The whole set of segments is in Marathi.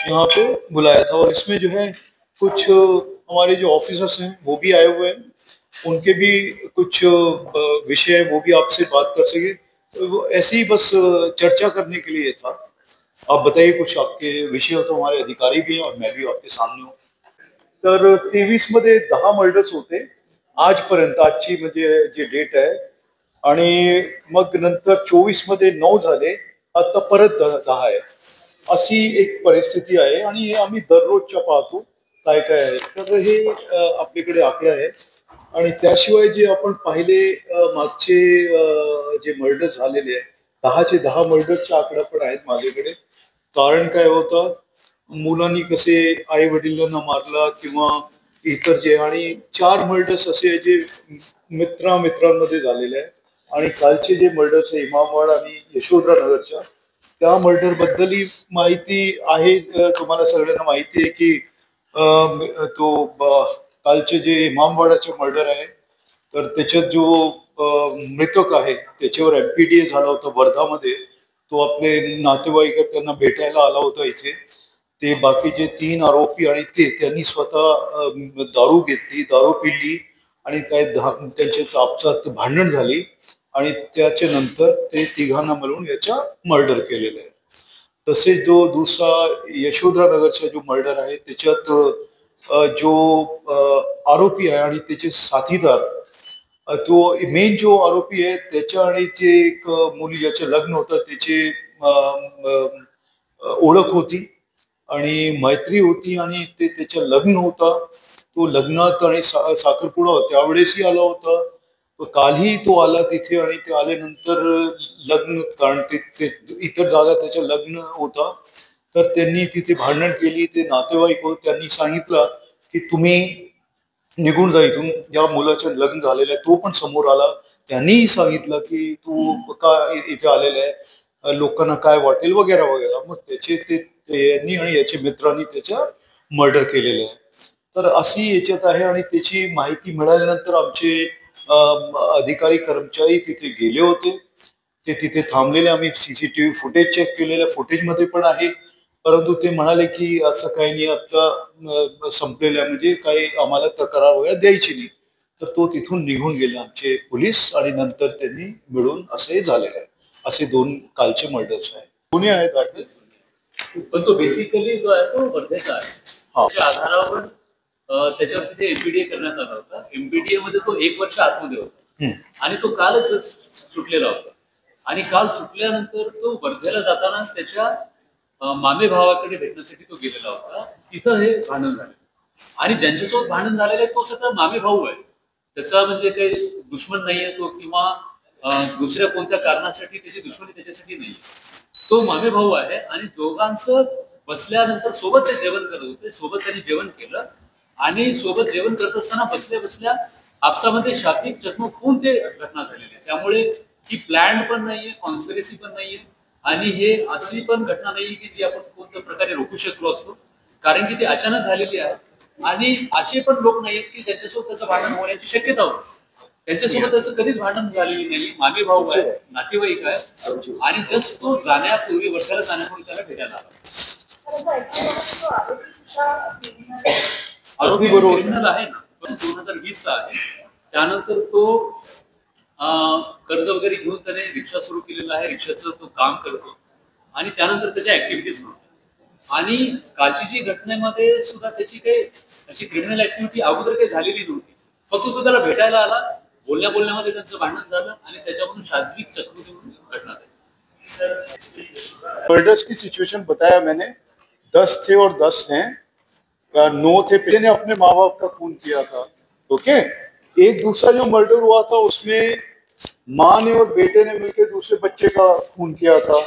यहाँ पे बुलाया था और इसमें जो है कुछ हमारे जो ऑफिसर्स हैं वो भी आए हुए हैं, उनके भी कुछ विषय हैं, वो भी आपसे बात कर सके। तो वो ऐसे ही बस चर्चा करने के लिए था। आप बताइए कुछ आपके विषय हो, तो हमारे अधिकारी भी हैं और मैं भी आपके सामने हूँ। तर 23 मध्ये 10 मर्डर्स होते आजपर्यंत, आजची म्हणजे जी डेट आहे, आणि मग नंतर 24 मध्ये 9 झाले, आता परत 10 आहे, अशी एक परिस्थिती आहे आणि हे आम्ही दररोजच्या पाहतो काय काय आहे. तर हे आपल्याकडे आकडा आहे. आणि त्याशिवाय जे आपण पाहिले मागचे जे मर्डर झालेले आहे, 10चे 10 मर्डरचा आकडा पण आहेत माझ्याकडे. कारण काय होतं, मुलांनी कसे आई वडिलांना मारला किंवा इतर जे, आणि 4 मर्डर्स असे जे मित्रांमध्ये झालेले आहे. आणि कालचे जे मर्डर्स आहे इमामवाडा आणि यशोधरा नगरच्या, त्या मर्डर बद्दलही माहिती आहे. तुम्हाला सगळ्यांना माहिती आहे की कालचे जे इमामवाडाचे मर्डर आहे, तर त्याच्यात जो मृतक आहे त्याच्यावर एमपीडीए झाला होता वर्धामध्ये. तो आपले नातेवाईक त्यांना भेटायला आला होता इथे. ते बाकीचे 3 आरोपी आणि त्यांनी स्वतः दारू घेतली, दारू पिली आणि काय त्यांच्या आपसात भांडण झाली आणि त्याच्या नंतर ते तिघांना मिळून याच्या मर्डर केलेलं आहे. तसेच जो दुसरा यशोधरा नगरचा जो मर्डर आहे त्याच्यात जो आरोपी आहे आणि त्याचे साथीदार, तो मेन जो आरोपी आहे त्याच्या आणि ते एक मुली ज्याचं लग्न होतं त्याचे ओळख होती आणि मैत्री होती आणि ते त्याच्या लग्न होता. तो लग्नात आणि साखरपुडा त्यावेळेसही आला होता. कालही तो आला तिथे आणि ते आल्यानंतर लग्न, कारण ते इतर जागा त्याचं लग्न होता, तर त्यांनी तिथे भांडण केली. ते नातेवाईक होते, त्यांनी सांगितलं की तुम्ही निघून जा इथून. ज्या मुलाचं लग्न झालेलं आहे तो पण समोर आला, त्यांनीही सांगितलं की तू का इथे आलेला आहे, लोकांना काय वाटेल वगैरे वगैरे. मग त्यांनी आणि याच्या मित्रांनी त्याच्या मर्डर केलेलं आहे. तर अशी याच्यात आहे आणि त्याची माहिती मिळाल्यानंतर आमचे अधिकारी कर्मचारी तिथे गेले होते. ते तिथे थांबलेले, आम्ही सीसीटीव्ही फुटेज चेक केलेल्या फुटेजमध्ये पण आहे. परंतु ते म्हणाले की असं काही नाही, आता संपलेलं आहे, म्हणजे काही आम्हाला तक्रार वगैरे द्यायची नाही. तर तो तिथून निघून गेले आमचे पोलीस आणि नंतर त्यांनी मिळून असे झालेलं आहे. असे 2 कालचे मर्डर्स आहेत, पुणे आहेत वाटतं. पण तो बेसिकली जो आहे तो वर्धेचा आहे. त्याच्या आधारावर त्याच्यावरती ते एमपीडीए करण्यात आला होता. एमपीडीए मध्ये तो 1 वर्ष आतमध्ये होता आणि तो कालच सुटलेला होता. आणि काल सुटल्यानंतर तो वर्धेला जाताना त्याच्या मामे भावाकडे भेटण्यासाठी तो गेलेला होता. तिथं हे भांडण झाले आणि ज्यांच्यासोबत भांडण झालेलं आहे तो स्वतः मामे भाऊ आहे. त्याचा म्हणजे काही दुश्मन नाहीये तो, किंवा दुसऱ्या कोणत्या कारणासाठी त्याची दुश्मनी त्याच्यासाठी नाही. तो मामे भाऊ आहे आणि दोघांचं बसल्यानंतर सोबत ते जेवण करत होते. सोबत त्यांनी जेवण केलं आणि सोबत जेवण करत असताना बसल्या बसल्या आपसामध्ये शाब्दिक चकमक होऊन ते घटना झालेली आहे. त्यामुळे ही प्लॅन पण नाहीये, कॉन्स्पिरसी पण नाहीये आणि हे अशी पण घटना नाहीये की जी आपण कोणत्या प्रकारे रोखू शकलो असतो. कारण की ती अचानक झालेली आहे आणि असे पण लोक नाहीयेत की ज्यांच्यासोबत त्याचं भांडण होण्याची शक्यता होती. त्यांच्यासोबत त्याचं कधीच भांडण झालेली नाही. मामे भाऊ आहे, नातेवाईक आहे आणि जस्ट तो जाण्यापूर्वी, वर्षाला जाण्यापूर्वी त्याला भेटायला आला. आरोपी बरोबर क्रिमिनल आहे ना, 2020 चा आहे. त्यानंतर तो कर्ज वगैरे घेऊन त्याने रिक्षा सुरू केलेला आहे. रिक्षाचं तो काम करतो आणि त्यानंतर त्याच्या ऍक्टिव्हिटीज होतात. आणि कालची जी घटनेमध्ये सुद्धा त्याची काही अशी क्रिमिनल ऍक्टिव्हिटी अगोदर काही झालेली नव्हती. फक्त तो त्याला भेटायला आला, बोलण्यामध्ये त्यांचं भांडण झालं आणि त्याच्यामधून शारीरिक चक्र घटना झाली. मर्डर्स की सिचुएशन बताया मैंने, 10 थे और 10 हैं, 9 थे। पिता ने अपने माँ बाप का खून किया था, ओके। एक दूसरा जो मर्डर हुआ था उसमें माँ ने और बेटे ने मिलकर दूसरे बच्चे का खून किया था,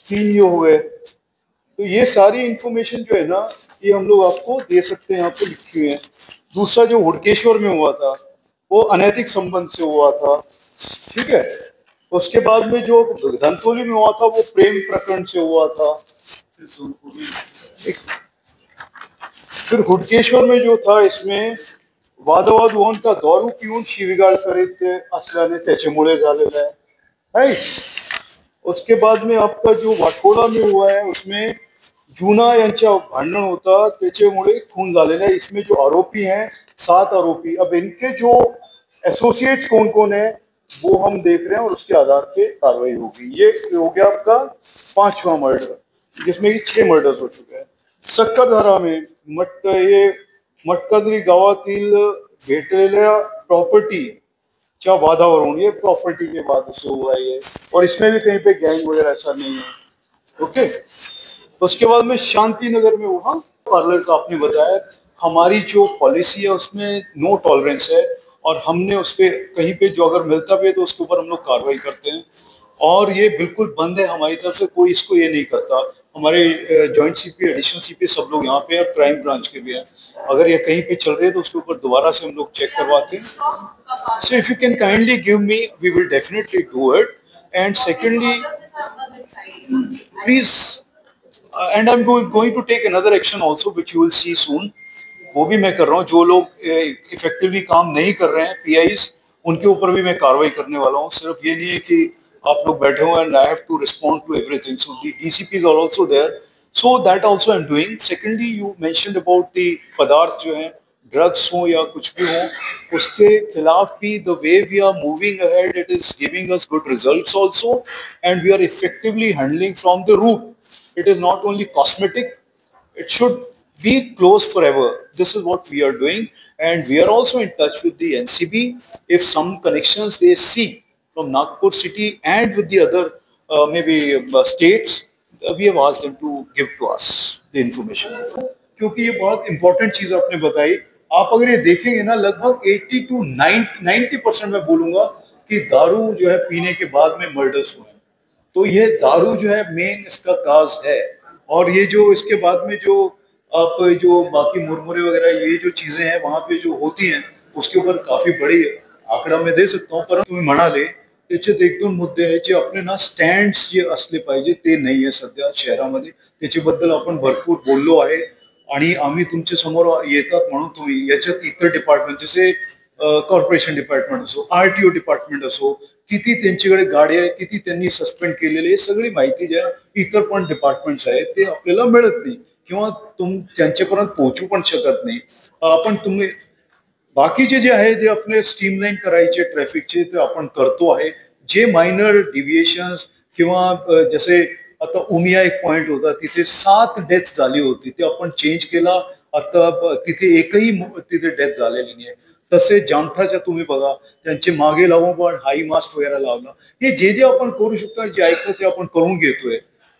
3 ये हो गए। तो ये सारी इंफॉर्मेशन जो है ना, ये हम लोग आपको दे सकते हैं, यहाँ पे लिखी हुई है। दूसरा जो हुडकेश्वर में हुआ था वो अनैतिक संबंध से हुआ था, ठीक है। उसके बाद में जो धनतोली में हुआ था वो प्रेम प्रकरण से हुआ था। फिर हुडकेश्वर में जो था, इसमें वादवाद होऊन का दारू पिऊन शिवीगाळ करीत असल्याने त्याच्यामुळे झालेला है, राइट। उसके बाद में आपका जो वाटोड़ा में हुआ है उसमें जूना यांच्या भांडण होता त्याच्यामुळे खून झालेला है। इसमें जो आरोपी हैं 7 आरोपी, अब इनके जो एसोसिएट्स कौन कौन है वो हम देख रहे हैं और उसके आधार पे कार्रवाई होगी। ये हो गया आपका 5वां मर्डर, जिसमें कि 6 मर्डर्स हो चुके हैं। सक्करधारा में मटकाजरी गावातील भेटलेल्या प्रॉपर्टीच्या वादावरून ये प्रॉपर्टी के बाद से हुआ है ये, और इसमें भी कहीं पे गैंग वगैरह ऐसा नहीं है। ओके, तो उसके बाद में शांति नगर में हुआ पार्लर का आपने बताया। हमारी जो पॉलिसी है उसमें नो टॉलरेंस है, और हमने उस पर कहीं पे जो अगर मिलता भी है तो उसके ऊपर हम लोग कार्रवाई करते हैं, और ये बिल्कुल बंद है हमारी तरफ से, कोई इसको ये नहीं करता। हमारे जॉइंट सीपी, एडिशनल सीपी सब लोग यहाँ पे हैं, क्राइम ब्रांच के भी हैं। अगर ये कहीं पे चल रहे हैं तो उसके ऊपर दोबारा से हम लोग चेक करवाते हैं। So if you can kindly give me, we will definitely do it. And secondly please, and I am going to take another action also which you will see soon. वो भी मैं कर रहा हूँ। जो लोग इफेक्टिवली काम नहीं कर रहे हैं पीआईज, उनके ऊपर भी मैं कार्रवाई करने वाला हूँ। सिर्फ ये नहीं है कि आप लोग बैठे हुए and I have to respond to everything, so the DCPs are also there, so that also I am doing. Secondly you mentioned about the पदार्थ जो हैं, ड्रग्स हो या कुछ भी हो, उसके खिलाफ भी the way we are moving ahead, it is giving us good results also, and we are effectively handling from the root. It is not only cosmetic, it should be closed forever. This is what we are doing, and we are also in touch with the NCB. If some connections they see from Nagpur city and with the other maybe states, we have asked them to give to us the information. क्योंकि ये बहुत इंपॉर्टेंट चीज आपने बताई। आप अगर ये देखेंगे ना, लगभग 80 to 90% मैं बोलूंगा कि दारू जो है पीने के बाद में मर्डर्स हुए हैं। तो ये दारू जो है मेन इसका काज है, और ये जो इसके बाद में जो आप जो बाकी मुरमुरे वगैरह ये जो चीजें हैं वहां पे जो होती हैं, उसके ऊपर काफी बड़ी आंकड़ा मैं दे सकता हूँ, पर तुम्ही म्हणाले त्याच्यात एक दोन मुद्दे आहेत जे आपले ना स्टँड्स जे असले पाहिजे ते नाही आहे सध्या शहरामध्ये। त्याच्याबद्दल आपण भरपूर बोललो आहे, आणि आम्ही तुमच्या समोर येतात म्हणून तुम्ही याच्यात इतर डिपार्टमेंट जसे कॉर्पोरेशन डिपार्टमेंट असो, आरटीओ डिपार्टमेंट असो, किती त्यांच्याकडे गाड्या आहे, किती त्यांनी सस्पेंड केलेले, हे सगळी माहिती ज्या इतर पण डिपार्टमेंट्स आहेत ते आपल्याला मिळत नाही, किंवा त्यांच्यापर्यंत पोहोचू पण शकत नाही। आपण तुम्ही बाकीचे जे आहे जे आपले स्ट्रीमलाईन करायचे ट्रॅफिकचे ते आपण करतो आहे। जे मायनर डिव्हिएशन्स किंवा जसे आता उमिया एक पॉइंट होता, तिथे 7 डेथ झाली होती, ते आपण चेंज केला। आता तिथे एकही तिथे डेथ झालेली नाही। तसे जामठाच्या तुम्ही बघा, त्यांचे मागे लावून पण हाई मास्क वगैरे लावला। हे जे जे आपण करू शकतो, जे ऐकतो ते आपण करून घेतोय।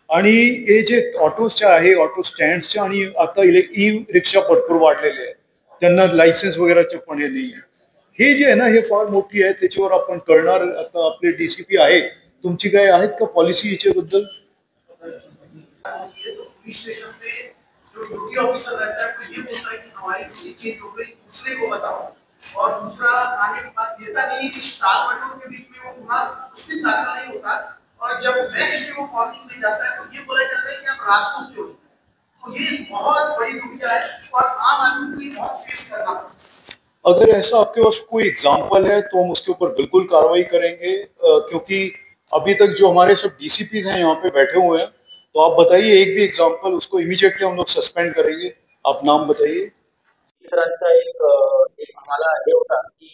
आणि हे जे ऑटोच्या आहे, ऑटो स्टँड्सच्या, आणि आता ई रिक्षा भरपूर वाढलेले आहे, त्यांना लायसन्स वगैरेचे पण हे नाही आहे। हे जे आहे ना, हे फार मोठी आहे, त्याच्यावर आपण करणार। आता आपले डीसीपी आहे, तुमची काय आहेत का पॉलिसी याच्याबद्दल? ये तो पुलिस स्टेशन पे जो ड्यूटी ऑफिसर रहता है तो ये बोलता है कि हमारी ड्यूटी चेंज हो गई, दूसरे को बताओ। और दूसरा आने के बाद देता नहीं कि स्टाफ बटन के बीच में वो पूरा उस दिन दाखिल नहीं होता, और जब नेक्स्ट डे वो मॉर्निंग में जाता है तो ये बोला जाता है कि आप रात को क्यों। तो ये बहुत बड़ी दुविधा है और आम आदमी को ये बहुत फेस करना पड़ता है। अगर ऐसा आपके पास कोई एग्जाम्पल है तो हम उसके ऊपर बिल्कुल कार्रवाई करेंगे, क्योंकि अभी तक जो हमारे सब डीसीपीज हैं यहाँ पे बैठे हुए हैं, तो आप बताइए एक भी एग्जाम्पल, उसको इमीडिएटली हम लोग सस्पेंड करेंगे। आप नाम बताइए। तिसऱ्यांचा एक आम्हाला हे होता की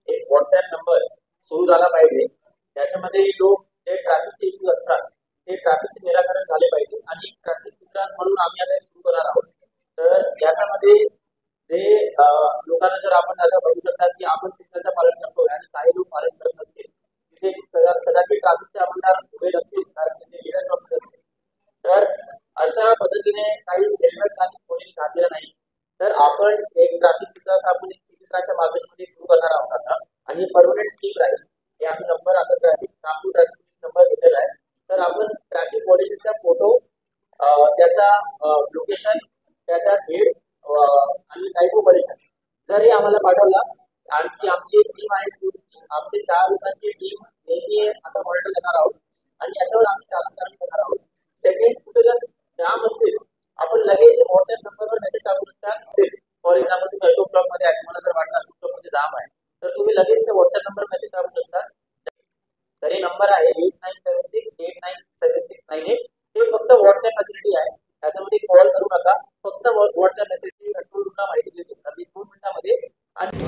एक व्हॉट्सअप नंबर सुरू झाला पाहिजे, त्याच्यामध्ये लोक जे ट्रॅफिकचे इश्यू असतात ते ट्रॅफिकचे निराकरण झाले पाहिजे, आणि ट्रॅफिक मित्र म्हणून आम्ही आता सुरू करणार आहोत। तर याच्यामध्ये जे लोकांना जर आपण असं बघू शकतात की आपण सिग्नलचं पालन करतोय आणि काही लोक पालन करत नसतील, तिथे कदाचित ट्रॅफिकचे अंमलदार उभे नसतील कारण तिथे लिडर ऑफिस असतील, तर अशा पद्धतीने काही हेल्मेट आणि कोणी घातलेलं नाही, तर आपण एक ट्रॅफिक मित्राचा आपण एक चिकित्साच्या मार्गदर्शनामध्ये सुरू करणार आहोत आता, आणि परमनंट स्कीम राहील। हे आम्ही नंबर आता ट्रॅफिक नागपूर ट्रॅफिक नंबर दिलेला आहे, तर आपण ट्रॅफिक पॉलिसीचा फोटो, त्याचा लोकेशन, त्याचा डेट आणि टाइप ऑफ पॉलिसी जर आम्हाला पाठवला, आणखी आमची टीम आहे, आमचे 4 लोकांची टीम नेहमी आता मॉनिटर करणार आहोत, आणि याच्यावर आम्ही चालन करणार आहोत। सेकंड, कुठे जर जाम असतील आपण लगेच व्हॉट्सअप नंबरवर मेसेज टाकू शकता। फॉर एक्झाम्पल तुम्ही अशोक ब्लॉक मध्ये आहे, तुम्हाला जर वाटलं अशोक ब्लॉक मध्ये जाम आहे, तर तुम्ही लगेच त्या व्हॉट्सअप नंबर मेसेज टाकू शकता। तर हे नंबर आहे 8976897698। हे फक्त व्हॉट्सअप फॅसिलिटी आहे, त्याच्यामध्ये करू नका, फक्त व्हॉट्सअप मेसेजची कंट्रोल रूमला माहिती देतो अगदी 2 मिनिटांमध्ये. आणि